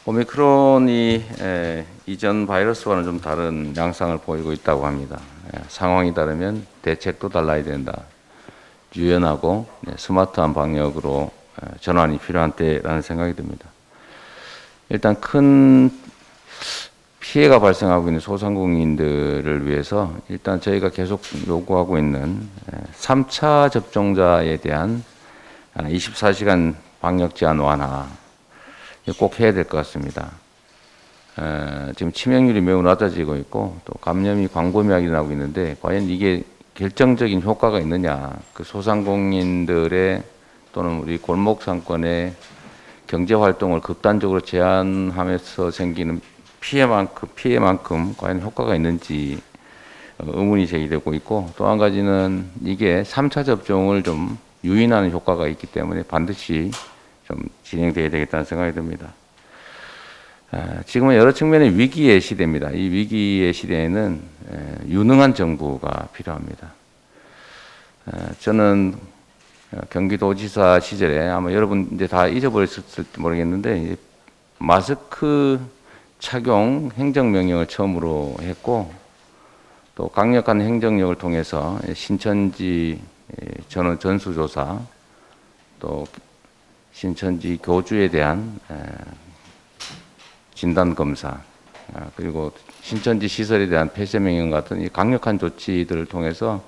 오미크론이 이전 바이러스와는 좀 다른 양상을 보이고 있다고 합니다. 상황이 다르면 대책도 달라야 된다. 유연하고 스마트한 방역으로 전환이 필요한 때라는 생각이 듭니다. 일단 큰 피해가 발생하고 있는 소상공인들을 위해서 일단 저희가 계속 요구하고 있는 3차 접종자에 대한 24시간 방역 제한 완화 꼭 해야 될 것 같습니다. 지금 치명률이 매우 낮아지고 있고 또 감염이 광범위하게 일어나고 있는데 과연 이게 결정적인 효과가 있느냐, 그 소상공인들의 또는 우리 골목 상권의 경제 활동을 극단적으로 제한하면서 생기는 피해만큼 과연 효과가 있는지 의문이 제기되고 있고, 또 한 가지는 이게 3차 접종을 좀 유인하는 효과가 있기 때문에 반드시 좀 진행돼야 되겠다는 생각이 듭니다. 지금은 여러 측면의 위기의 시대입니다. 이 위기의 시대에는 유능한 정부가 필요합니다. 저는 경기도지사 시절에 아마 여러분 이제 다 잊어버렸을지 모르겠는데 마스크 착용 행정명령을 처음으로 했고, 또 강력한 행정력을 통해서 신천지 전수조사, 또 신천지 교주에 대한 진단검사, 그리고 신천지 시설에 대한 폐쇄명령 같은 이 강력한 조치들을 통해서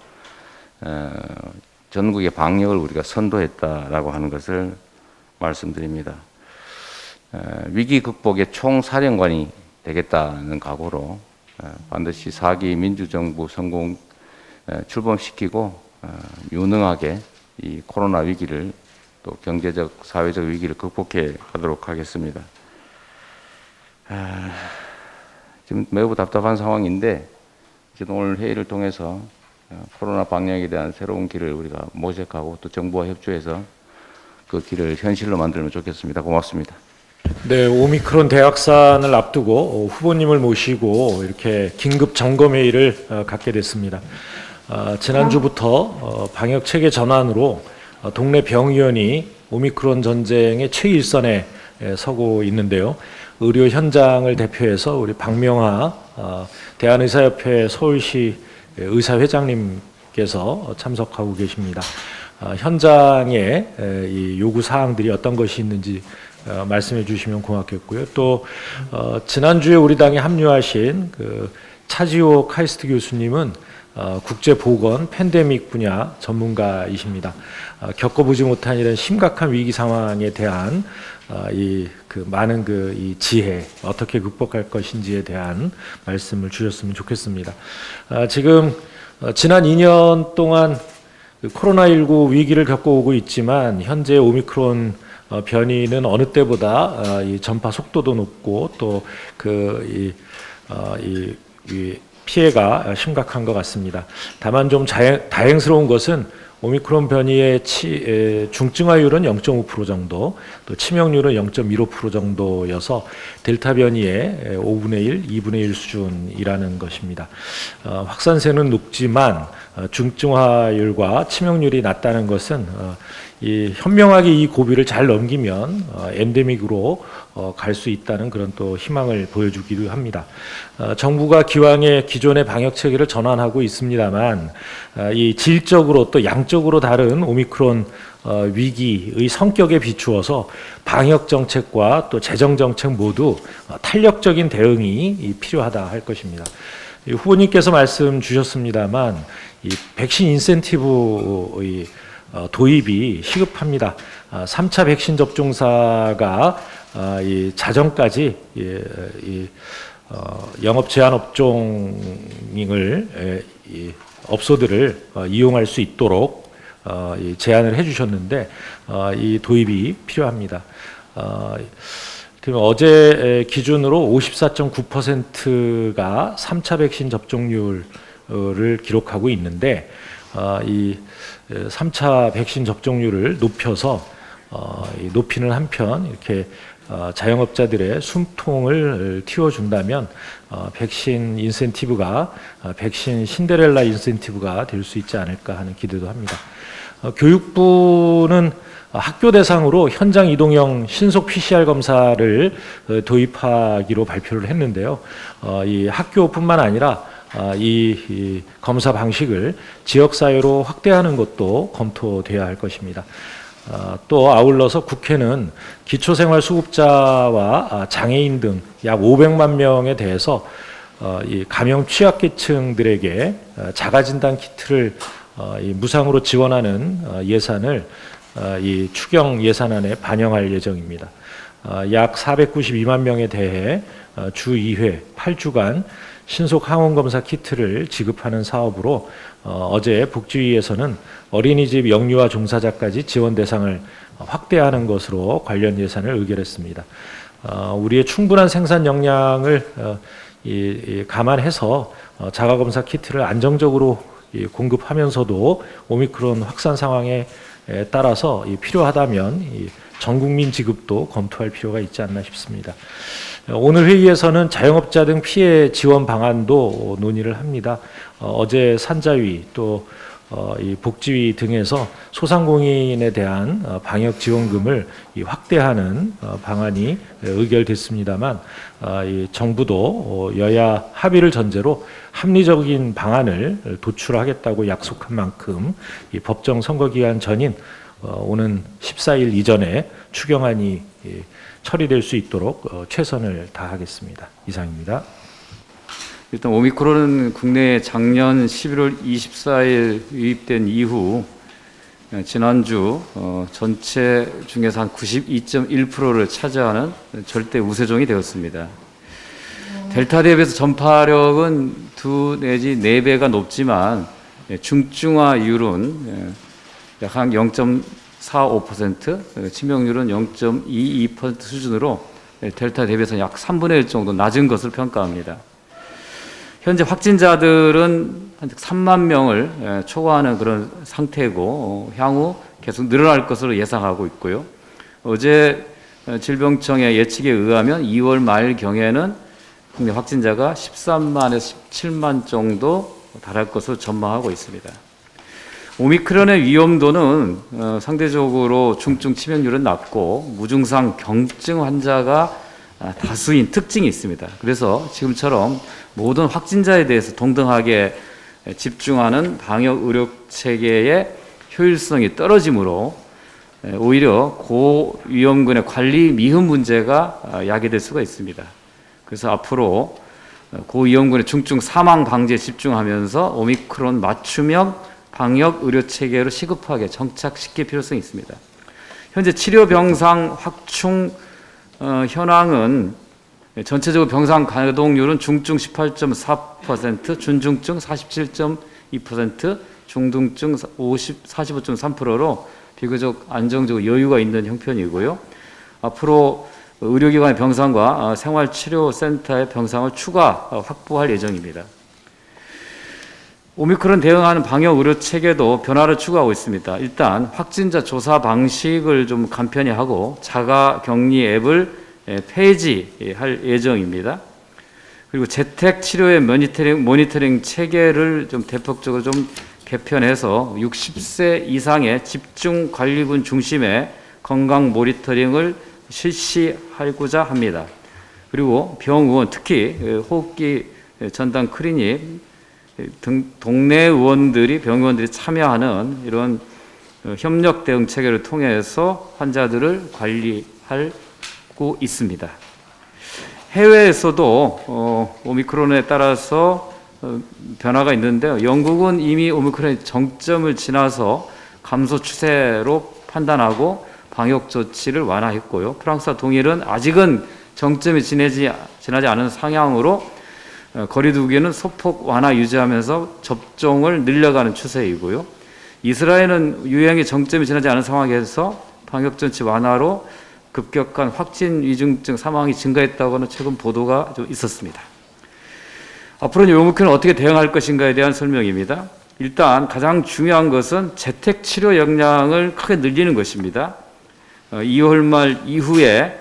전국의 방역을 우리가 선도했다라고 하는 것을 말씀드립니다. 위기 극복의 총사령관이 되겠다는 각오로 반드시 4기 민주정부 성공 출범시키고 유능하게 이 코로나 위기를 또 경제적, 사회적 위기를 극복해 가도록 하겠습니다. 지금 매우 답답한 상황인데 지금 오늘 회의를 통해서 코로나 방역에 대한 새로운 길을 우리가 모색하고 또 정부와 협조해서 그 길을 현실로 만들면 좋겠습니다. 고맙습니다. 네, 오미크론 대확산을 앞두고 후보님을 모시고 이렇게 긴급 점검회의를 갖게 됐습니다. 지난주부터 방역 체계 전환으로 동네 병의원이 오미크론 전쟁의 최일선에 서고 있는데요. 의료 현장을 대표해서 우리 박명하 대한의사협회 서울시 의사회장님께서 참석하고 계십니다. 현장에 이 요구 사항들이 어떤 것이 있는지 말씀해 주시면 고맙겠고요. 또 지난주에 우리 당에 합류하신 그 차지호 카이스트 교수님은 국제보건 팬데믹 분야 전문가이십니다. 겪어보지 못한 이런 심각한 위기 상황에 대한 많은 이 지혜, 어떻게 극복할 것인지에 대한 말씀을 주셨으면 좋겠습니다. 지금 지난 2년 동안 코로나19 위기를 겪어오고 있지만 현재 오미크론 변이는 어느 때보다 이 전파 속도도 높고 또 이 피해가 심각한 것 같습니다. 다만 좀 다행스러운 것은 오미크론 변이의 중증화율은 0.5% 정도, 또 치명률은 0.15% 정도여서 델타 변이의 5분의 1, 2분의 1 수준이라는 것입니다. 확산세는 높지만 중증화율과 치명률이 낮다는 것은 현명하게 이 고비를 잘 넘기면 엔데믹으로 갈 수 있다는 그런 또 희망을 보여주기도 합니다. 정부가 기왕에 기존의 방역 체계를 전환하고 있습니다만 이 질적으로 또 양적으로 다른 오미크론 위기의 성격에 비추어서 방역 정책과 또 재정 정책 모두 탄력적인 대응이 필요하다 할 것입니다. 후보님께서 말씀 주셨습니다만 이 백신 인센티브의 도입이 시급합니다. 3차 백신 접종사가 이 자정까지 영업 제한 업종을 업소들을 이용할 수 있도록 제안을 해주셨는데 이 도입이 필요합니다. 그러면 어제 기준으로 54.9%가 3차 백신 접종률을 기록하고 있는데 이 3차 백신 접종률을 높여서 높이는 한편 이렇게 자영업자들의 숨통을 틔워준다면 백신 인센티브가 백신 신데렐라 인센티브가 될 수 있지 않을까 하는 기대도 합니다. 교육부는 학교 대상으로 현장 이동형 신속 PCR 검사를 도입하기로 발표를 했는데요. 이 학교뿐만 아니라 이 검사 방식을 지역사회로 확대하는 것도 검토돼야 할 것입니다. 또 아울러서 국회는 기초생활수급자와 장애인 등 약 500만 명에 대해서 이 감염 취약계층들에게 자가진단 키트를 무상으로 지원하는 예산을 이 추경 예산안에 반영할 예정입니다. 약 492만 명에 대해 주 2회 8주간 신속 항원검사 키트를 지급하는 사업으로 어제 복지위에서는 어린이집 영유아 종사자까지 지원 대상을 확대하는 것으로 관련 예산을 의결했습니다. 우리의 충분한 생산 역량을 감안해서 자가검사 키트를 안정적으로 공급하면서도 오미크론 확산 상황에 따라서 필요하다면 전국민 지급도 검토할 필요가 있지 않나 싶습니다. 오늘 회의에서는 자영업자 등 피해 지원 방안도 논의를 합니다. 어제 산자위 또 이 복지위 등에서 소상공인에 대한 방역 지원금을 확대하는 방안이 의결됐습니다만 이 정부도 여야 합의를 전제로 합리적인 방안을 도출하겠다고 약속한 만큼 이 법정 선거 기한 전인 오는 14일 이전에 추경안이 처리될 수 있도록 최선을 다하겠습니다. 이상입니다. 일단 오미크론은 국내에 작년 11월 24일 유입된 이후 지난주 전체 중에서 한 92.1%를 차지하는 절대 우세종이 되었습니다. 델타 대비해서 전파력은 2 내지 4배가 높지만 중증화율은 약 한 0.45%, 치명률은 0.22% 수준으로 델타 대비해서 약 3분의 1 정도 낮은 것을 평가합니다. 현재 확진자들은 한 3만 명을 초과하는 그런 상태고 향후 계속 늘어날 것으로 예상하고 있고요. 어제 질병청의 예측에 의하면 2월 말경에는 국내 확진자가 13만에서 17만 정도 달할 것으로 전망하고 있습니다. 오미크론의 위험도는 상대적으로 중증 치명률은 낮고 무증상 경증 환자가 다수인 특징이 있습니다. 그래서 지금처럼 모든 확진자에 대해서 동등하게 집중하는 방역 의료 체계의 효율성이 떨어지므로 오히려 고위험군의 관리 미흡 문제가 야기될 수가 있습니다. 그래서 앞으로 고위험군의 중증 사망 방지에 집중하면서 오미크론 맞춤형 방역 의료 체계로 시급하게 정착시킬 필요성이 있습니다. 현재 치료 병상 확충 현황은 전체적으로 병상 가동률은 중증 18.4%, 준중증 47.2%, 중등증 45.3%로 비교적 안정적으로 여유가 있는 형편이고요. 앞으로 의료기관의 병상과 생활치료센터의 병상을 추가 확보할 예정입니다. 오미크론 대응하는 방역 의료 체계도 변화를 추구하고 있습니다. 일단 확진자 조사 방식을 좀 간편히 하고 자가 격리 앱을 폐지할 예정입니다. 그리고 재택 치료의 모니터링 체계를 좀 대폭적으로 좀 개편해서 60세 이상의 집중 관리군 중심의 건강 모니터링을 실시하고자 합니다. 그리고 병원, 특히 호흡기 전담 클리닉 등 동네 의원들이 병의원들이 참여하는 이런 협력 대응 체계를 통해서 환자들을 관리하고 있습니다. 해외에서도 오미크론에 따라서 변화가 있는데요. 영국은 이미 오미크론의 정점을 지나서 감소 추세로 판단하고 방역 조치를 완화했고요. 프랑스와 독일은 아직은 정점이 지나지 않은 상향으로 거리 두기는 소폭 완화 유지하면서 접종을 늘려가는 추세이고요. 이스라엘은 유행의 정점이 지나지 않은 상황에서 방역 조치 완화로 급격한 확진 위중증 사망이 증가했다고는 최근 보도가 좀 있었습니다. 앞으로는 오미크론을 어떻게 대응할 것인가에 대한 설명입니다. 일단 가장 중요한 것은 재택 치료 역량을 크게 늘리는 것입니다. 2월 말 이후에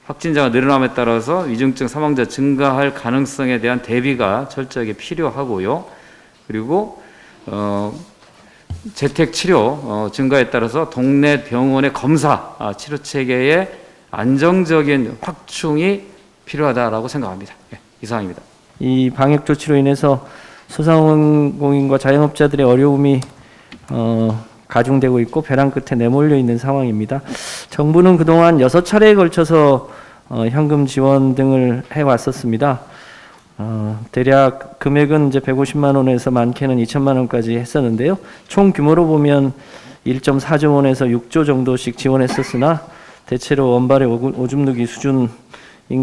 확진자가 늘어남에 따라서 위중증 사망자 증가할 가능성에 대한 대비가 철저하게 필요하고요. 그리고 재택 치료 증가에 따라서 동네 병원의 검사 치료 체계의 안정적인 확충이 필요하다라고 생각합니다. 예, 이상입니다. 이 방역 조치로 인해서 소상공인과 자영업자들의 어려움이 가중되고 있고 벼랑 끝에 내몰려 있는 상황입니다. 정부는 그동안 6차례에 걸쳐서 현금 지원 등을 해왔었습니다. 대략 금액은 이제 150만 원에서 많게는 2천만 원까지 했었는데요. 총 규모로 보면 1.4조 원에서 6조 정도씩 지원했었으나 대체로 원발의 오줌 누기 수준인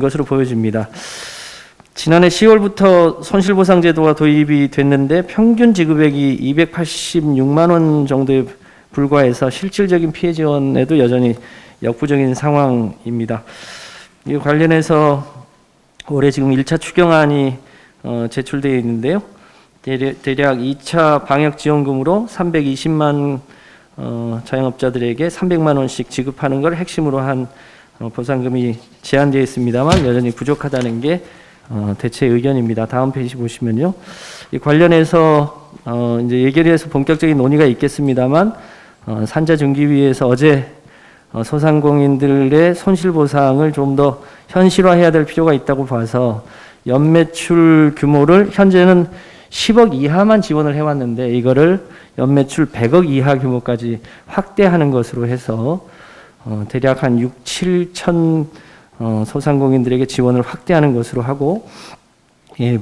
것으로 보여집니다. 지난해 10월부터 손실보상제도가 도입이 됐는데 평균 지급액이 286만 원 정도에 불과해서 실질적인 피해 지원에도 여전히 역부족인 상황입니다. 이 관련해서 올해 지금 1차 추경안이 제출되어 있는데요. 대략 2차 방역지원금으로 320만 자영업자들에게 300만 원씩 지급하는 걸 핵심으로 한 보상금이 제한되어 있습니다만 여전히 부족하다는 게 대체 의견입니다. 다음 페이지 보시면요. 이 관련해서 이제 예결위에서 본격적인 논의가 있겠습니다만 산자중기위에서 어제 소상공인들의 손실보상을 좀 더 현실화해야 될 필요가 있다고 봐서 연매출 규모를 현재는 10억 이하만 지원을 해왔는데 이거를 연매출 100억 이하 규모까지 확대하는 것으로 해서 대략 한 6, 7천 소상공인들에게 지원을 확대하는 것으로 하고 이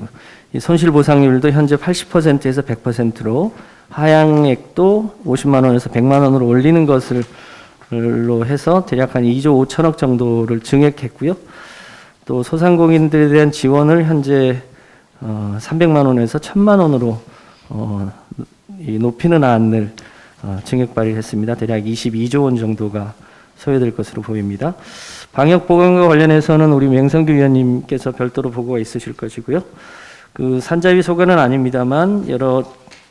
손실보상률도 현재 80%에서 100%로 하향액도 50만 원에서 100만 원으로 올리는 것으로 해서 대략 한 2조 5천억 정도를 증액했고요. 또 소상공인들에 대한 지원을 현재 300만 원에서 1,000만 원으로 높이는 안을 증액 발의했습니다. 대략 22조 원 정도가 소요될 것으로 보입니다. 방역 보건과 관련해서는 우리 맹성규 위원님께서 별도로 보고가 있으실 것이고요. 그 산자위 소관은 아닙니다만 여러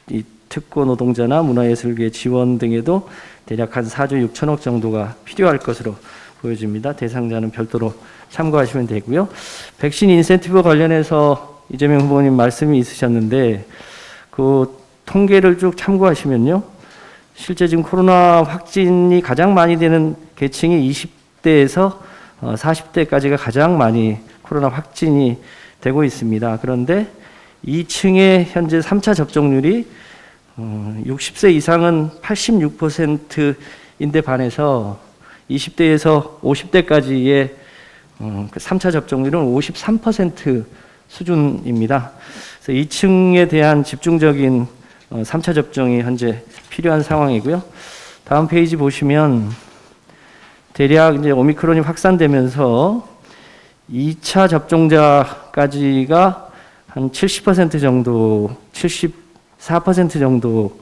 이 특고 노동자나 문화예술계 지원 등에도 대략 한 4조 6천억 정도가 필요할 것으로 보여집니다. 대상자는 별도로 참고하시면 되고요. 백신 인센티브 관련해서 이재명 후보님 말씀이 있으셨는데 그 통계를 쭉 참고하시면요. 실제 지금 코로나 확진이 가장 많이 되는 계층이 20대에서 40대까지가 가장 많이 코로나 확진이 되고 있습니다. 그런데 이 층의 현재 3차 접종률이 60세 이상은 86%인데 반해서 20대에서 50대까지의 3차 접종률은 53% 수준입니다. 그래서 이 층에 대한 집중적인 3차 접종이 현재 필요한 상황이고요. 다음 페이지 보시면 대략 이제 오미크론이 확산되면서 2차 접종자까지가 한 70% 정도, 74% 정도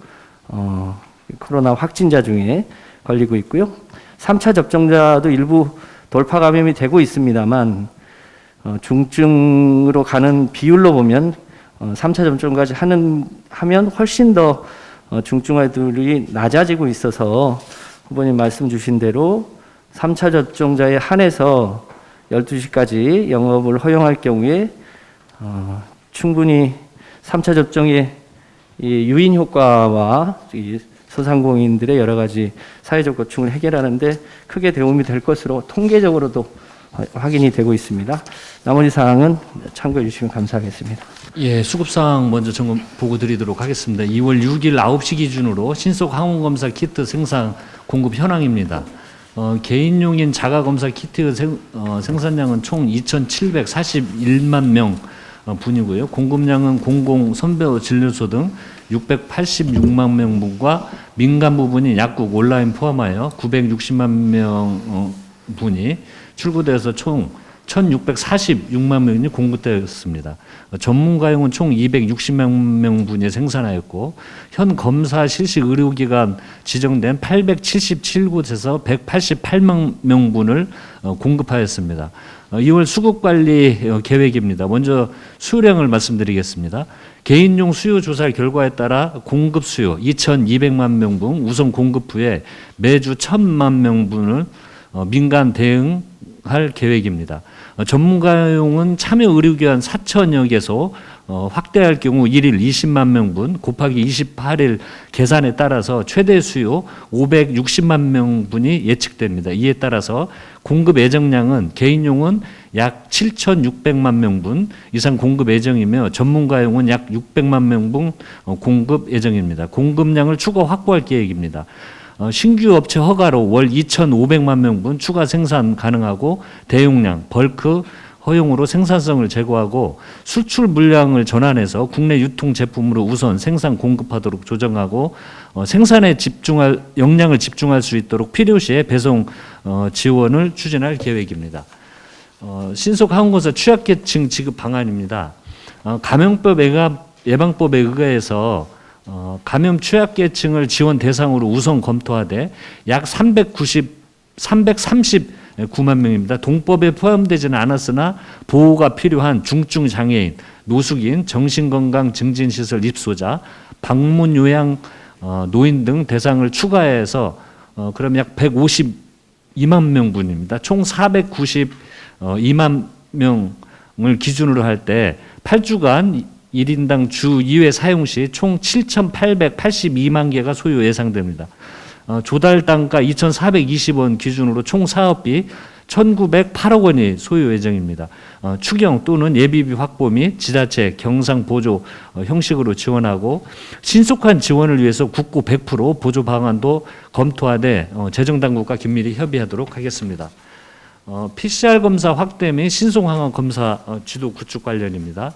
코로나 확진자 중에 걸리고 있고요. 3차 접종자도 일부 돌파 감염이 되고 있습니다만 중증으로 가는 비율로 보면 3차 접종까지 하면 훨씬 더 중증화율이 낮아지고 있어서 후보님 말씀 주신 대로 3차 접종자에 한해서 12시까지 영업을 허용할 경우에 충분히 3차 접종의 유인 효과와 소상공인들의 여러 가지 사회적 고충을 해결하는 데 크게 도움이 될 것으로 통계적으로도 확인이 되고 있습니다. 나머지 사항은 참고해 주시면 감사하겠습니다. 예, 수급사항 먼저 점검 보고 드리도록 하겠습니다. 2월 6일 9시 기준으로 신속 항원검사 키트 생산 공급 현황입니다. 개인용인 자가검사 키트 생산량은 총 2,741만 명 분이고요. 공급량은 공공, 선별 진료소 등 686만 명분과 민간 부분인 약국, 온라인 포함하여 960만 명 분이 출구되어서 총 1,646만 명이 공급되었습니다. 전문가용은 총 260만 명분이 생산하였고 현 검사 실시 의료기관 지정된 877곳에서 188만 명분을 공급하였습니다. 2월 수급관리 계획입니다. 먼저 수요량을 말씀드리겠습니다. 개인용 수요 조사 결과에 따라 공급 수요 2,200만 명분 우선 공급 후에 매주 1,000만 명분을 민간 대응할 계획입니다. 전문가용은 참여 의료기관 4천여 개소 확대할 경우 1일 20만 명분 곱하기 28일 계산에 따라서 최대 수요 560만 명분이 예측됩니다. 이에 따라서 공급 예정량은 개인용은 약 7,600만 명분 이상 공급 예정이며 전문가용은 약 600만 명분 공급 예정입니다. 공급량을 추가 확보할 계획입니다. 신규 업체 허가로 월 2,500만 명분 추가 생산 가능하고 대용량, 벌크, 허용으로 생산성을 제고하고 수출 물량을 전환해서 국내 유통 제품으로 우선 생산 공급하도록 조정하고 생산에 역량을 집중할 수 있도록 필요시에 배송 지원을 추진할 계획입니다. 신속 항원검사 취약계층 지급 방안입니다. 감염법 예방법에 의거해서 감염 취약계층을 지원 대상으로 우선 검토하되 약 339만 명입니다. 동법에 포함되지는 않았으나 보호가 필요한 중증 장애인, 노숙인, 정신건강 증진시설 입소자, 방문 요양 노인 등 대상을 추가해서 그럼 약 152만 명분입니다. 총 492만 명을 기준으로 할 때 8주간 1인당 주 2회 사용 시 총 7,882만 개가 소요 예상됩니다. 조달 단가 2,420원 기준으로 총 사업비 1,908억 원이 소요 예정입니다. 추경 또는 예비비 확보 및 지자체 경상 보조 형식으로 지원하고 신속한 지원을 위해서 국고 100% 보조 방안도 검토하되 재정당국과 긴밀히 협의하도록 하겠습니다. PCR 검사 확대 및 신속항원 검사 지도 구축 관련입니다.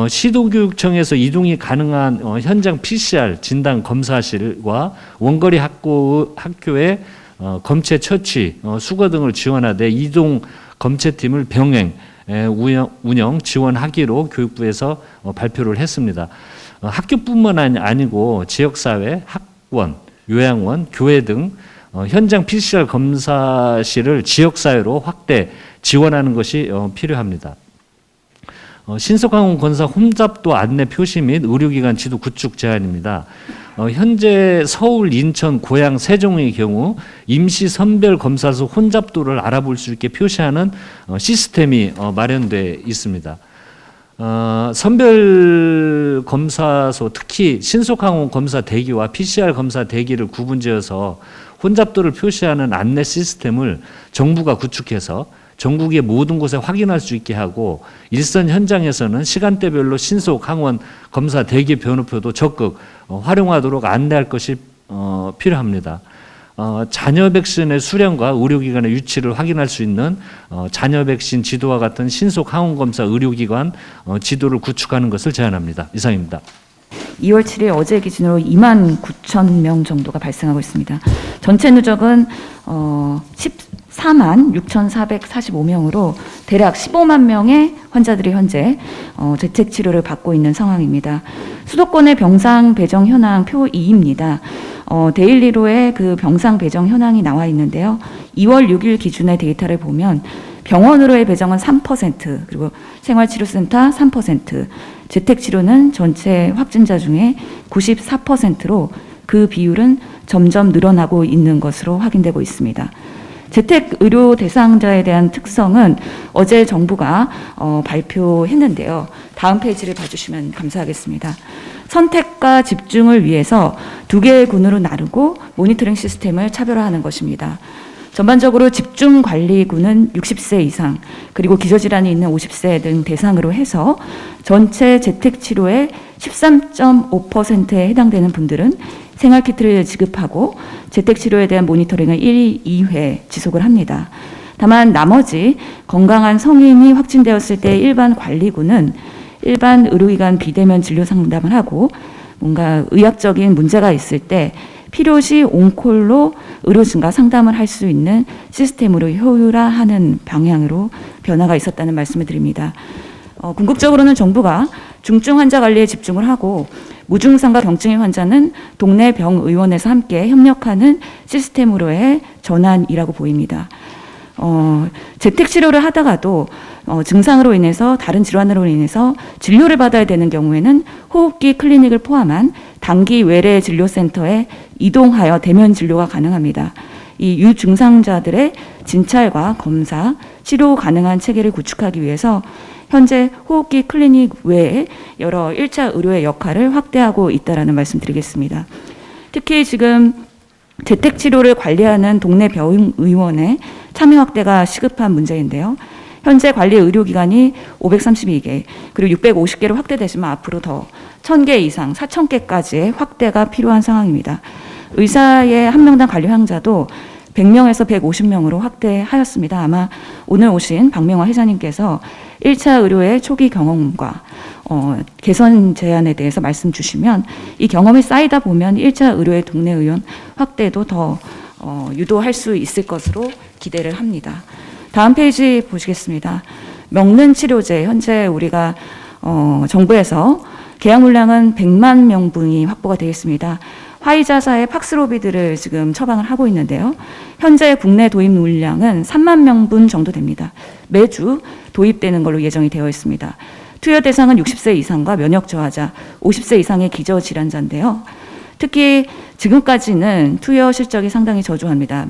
시도교육청에서 이동이 가능한 현장 PCR 진단 검사실과 원거리 학교의 검체 처치, 수거 등을 지원하되 이동 검체팀을 병행, 운영 지원하기로 교육부에서 발표를 했습니다. 학교뿐만 아니고 지역사회, 학원, 요양원, 교회 등 현장 PCR 검사실을 지역사회로 확대 지원하는 것이 필요합니다. 신속항원 검사 혼잡도 안내 표시 및 의료기관 지도 구축 제안입니다. 현재 서울, 인천, 고양, 세종의 경우 임시 선별 검사소 혼잡도를 알아볼 수 있게 표시하는 시스템이 마련돼 있습니다. 선별 검사소 특히 신속항원 검사 대기와 PCR 검사 대기를 구분지어서 혼잡도를 표시하는 안내 시스템을 정부가 구축해서 전국의 모든 곳에 확인할 수 있게 하고 일선 현장에서는 시간대별로 신속 항원 검사 대기 번호표도 적극 활용하도록 안내할 것이 필요합니다. 자녀 백신의 수량과 의료기관의 유치를 확인할 수 있는 자녀 백신 지도와 같은 신속 항원 검사 의료기관 지도를 구축하는 것을 제안합니다. 이상입니다. 2월 7일 어제 기준으로 2만 9천 명 정도가 발생하고 있습니다. 전체 누적은 14만 6,445명으로 대략 15만 명의 환자들이 현재 재택 치료를 받고 있는 상황입니다. 수도권의 병상 배정 현황 표 2입니다. 데일리로의 그 병상 배정 현황이 나와 있는데요. 2월 6일 기준의 데이터를 보면 병원으로의 배정은 3%, 그리고 생활치료센터 3%, 재택치료는 전체 확진자 중에 94%로 그 비율은 점점 늘어나고 있는 것으로 확인되고 있습니다. 재택 의료 대상자에 대한 특성은 어제 정부가 발표했는데요. 다음 페이지를 봐주시면 감사하겠습니다. 선택과 집중을 위해서 두 개의 군으로 나누고 모니터링 시스템을 차별화하는 것입니다. 전반적으로 집중관리군은 60세 이상 그리고 기저질환이 있는 50세 등 대상으로 해서 전체 재택치료의 13.5%에 해당되는 분들은 생활키트를 지급하고 재택치료에 대한 모니터링을 1, 2회 지속을 합니다. 다만 나머지 건강한 성인이 확진되었을 때 일반 관리군은 일반 의료기관 비대면 진료 상담을 하고 뭔가 의학적인 문제가 있을 때 필요시 온콜로 의료진과 상담을 할 수 있는 시스템으로 효율화하는 방향으로 변화가 있었다는 말씀을 드립니다. 궁극적으로는 정부가 중증 환자 관리에 집중을 하고 무증상과 경증의 환자는 동네 병의원에서 함께 협력하는 시스템으로의 전환이라고 보입니다. 재택치료를 하다가도 증상으로 인해서 다른 질환으로 인해서 진료를 받아야 되는 경우에는 호흡기 클리닉을 포함한 단기 외래 진료센터에 이동하여 대면 진료가 가능합니다. 이 유증상자들의 진찰과 검사, 치료 가능한 체계를 구축하기 위해서 현재 호흡기 클리닉 외에 여러 1차 의료의 역할을 확대하고 있다라는 말씀드리겠습니다. 특히 지금 재택치료를 관리하는 동네 병의원의 참여 확대가 시급한 문제인데요. 현재 관리 의료기관이 532개, 그리고 650개로 확대되지만 앞으로 더 1000개 이상, 4000개까지의 확대가 필요한 상황입니다. 의사의 한 명당 관리 환자도 100명에서 150명으로 확대하였습니다. 아마 오늘 오신 박명화 회장님께서 1차 의료의 초기 경험과 개선 제안에 대해서 말씀 주시면 이 경험이 쌓이다 보면 1차 의료의 동네 의원 확대도 더 유도할 수 있을 것으로 기대를 합니다. 다음 페이지 보시겠습니다. 먹는 치료제, 현재 우리가 정부에서 계약 물량은 100만 명분이 확보가 되어 있습니다. 화이자사의 팍스로비드를 지금 처방을 하고 있는데요. 현재 국내 도입 물량은 3만 명분 정도 됩니다. 매주 도입되는 걸로 예정이 되어 있습니다. 투여 대상은 60세 이상과 면역 저하자, 50세 이상의 기저질환자인데요. 특히 지금까지는 투여 실적이 상당히 저조합니다.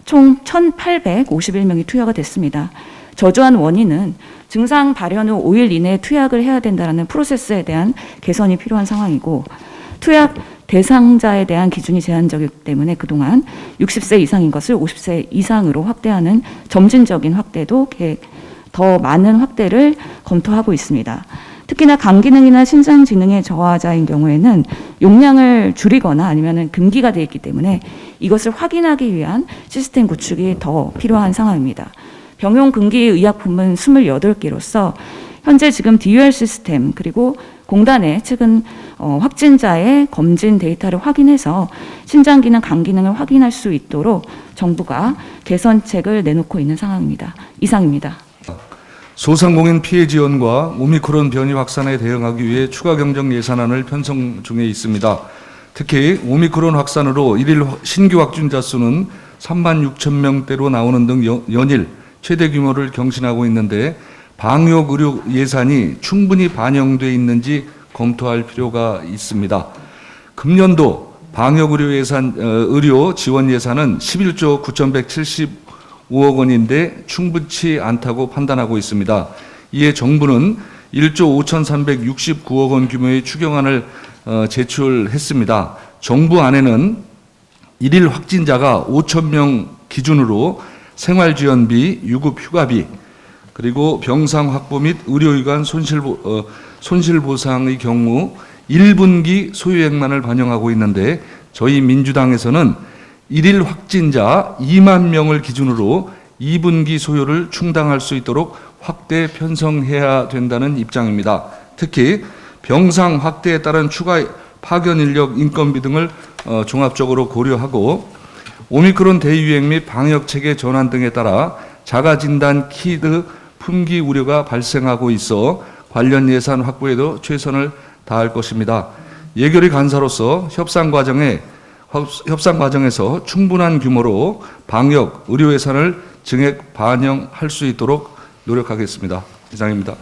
총 1,851명이 투여가 됐습니다. 저조한 원인은 증상 발현 후 5일 이내에 투약을 해야 된다는 프로세스에 대한 개선이 필요한 상황이고, 투약 대상자에 대한 기준이 제한적이기 때문에 그동안 60세 이상인 것을 50세 이상으로 확대하는 점진적인 확대도 더 많은 확대를 검토하고 있습니다. 특히나 간 기능이나 신장 기능의 저하자인 경우에는 용량을 줄이거나 아니면 금기가 되어 있기 때문에 이것을 확인하기 위한 시스템 구축이 더 필요한 상황입니다. 병용 금기 의약품은 28개로서 현재 지금 DUL 시스템 그리고 공단에 최근 확진자의 검진 데이터를 확인해서 신장 기능, 간 기능을 확인할 수 있도록 정부가 개선책을 내놓고 있는 상황입니다. 이상입니다. 소상공인 피해 지원과 오미크론 변이 확산에 대응하기 위해 추가 경정 예산안을 편성 중에 있습니다. 특히 오미크론 확산으로 일일 신규 확진자 수는 3만 6천 명대로 나오는 등 연일 최대 규모를 경신하고 있는데 방역 의료 예산이 충분히 반영돼 있는지 검토할 필요가 있습니다. 금년도 방역 의료 예산 의료 지원 예산은 11조 9,175억 원인데 충분치 않다고 판단하고 있습니다. 이에 정부는 1조 5,369억 원 규모의 추경안을 제출했습니다. 정부 안에는 일일 확진자가 5,000명 기준으로 생활지원비, 유급휴가비, 그리고 병상 확보 및 의료기관 손실보상의 경우 1분기 소요액만을 반영하고 있는데 저희 민주당에서는 일일 확진자 2만 명을 기준으로 2분기 소요를 충당할 수 있도록 확대 편성해야 된다는 입장입니다. 특히 병상 확대에 따른 추가 파견 인력 인건비 등을 종합적으로 고려하고 오미크론 대유행 및 방역체계 전환 등에 따라 자가진단 키트 품귀 우려가 발생하고 있어 관련 예산 확보에도 최선을 다할 것입니다. 예결위 간사로서 협상 과정에서 충분한 규모로 방역 의료 예산을 증액 반영할 수 있도록 노력하겠습니다. 이상입니다.